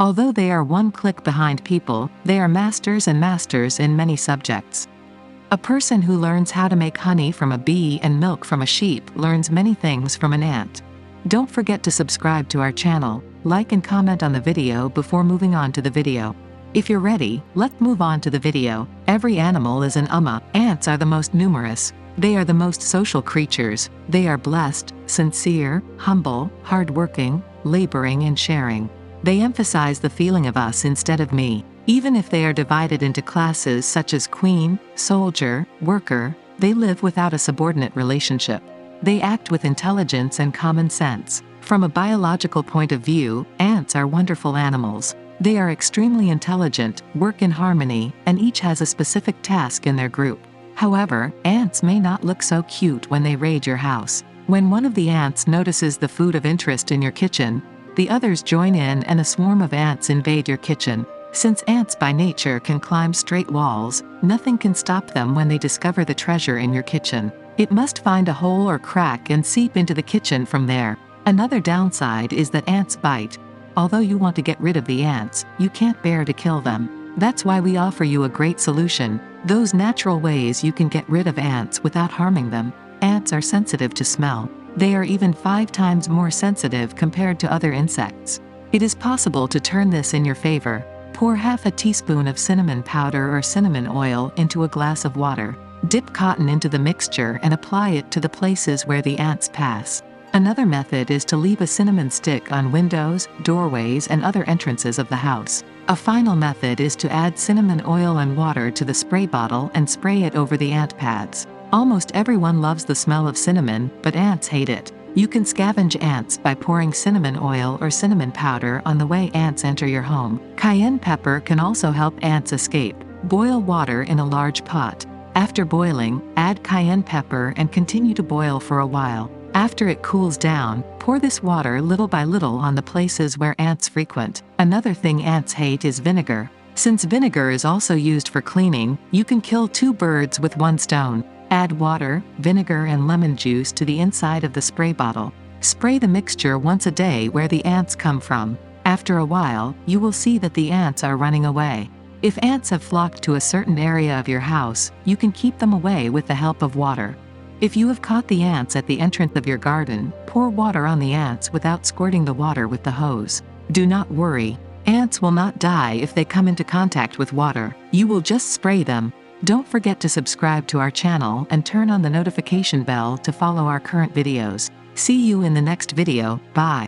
Although they are one click behind people, they are masters and masters in many subjects. A person who learns how to make honey from a bee and milk from a sheep learns many things from an ant. Don't forget to subscribe to our channel, like and comment on the video before moving on to the video. If you're ready, let's move on to the video. Every animal is an umma. Ants are the most numerous. They are the most social creatures. They are blessed, sincere, humble, hardworking, laboring and sharing. They emphasize the feeling of us instead of me. Even if they are divided into classes such as queen, soldier, worker, they live without a subordinate relationship. They act with intelligence and common sense. From a biological point of view, ants are wonderful animals. They are extremely intelligent, work in harmony, and each has a specific task in their group. However, ants may not look so cute when they raid your house. When one of the ants notices the food of interest in your kitchen, the others join in and a swarm of ants invade your kitchen. Since ants by nature can climb straight walls, nothing can stop them when they discover the treasure in your kitchen. It must find a hole or crack and seep into the kitchen from there. Another downside is that ants bite. Although you want to get rid of the ants, you can't bear to kill them. That's why we offer you a great solution. Those natural ways you can get rid of ants without harming them. Ants are sensitive to smell. They are even 5 times more sensitive compared to other insects. It is possible to turn this in your favor. Pour half a teaspoon of cinnamon powder or cinnamon oil into a glass of water. Dip cotton into the mixture and apply it to the places where the ants pass. Another method is to leave a cinnamon stick on windows, doorways and other entrances of the house. A final method is to add cinnamon oil and water to the spray bottle and spray it over the ant pads. Almost everyone loves the smell of cinnamon, but ants hate it. You can scavenge ants by pouring cinnamon oil or cinnamon powder on the way ants enter your home. Cayenne pepper can also help ants escape. Boil water in a large pot. After boiling, add cayenne pepper and continue to boil for a while. After it cools down, pour this water little by little on the places where ants frequent. Another thing ants hate is vinegar. Since vinegar is also used for cleaning, you can kill 2 birds with 1 stone. Add water, vinegar and lemon juice to the inside of the spray bottle. Spray the mixture once a day where the ants come from. After a while, you will see that the ants are running away. If ants have flocked to a certain area of your house, you can keep them away with the help of water. If you have caught the ants at the entrance of your garden, pour water on the ants without squirting the water with the hose. Do not worry. Ants will not die if they come into contact with water. You will just spray them. Don't forget to subscribe to our channel and turn on the notification bell to follow our current videos. See you in the next video. Bye.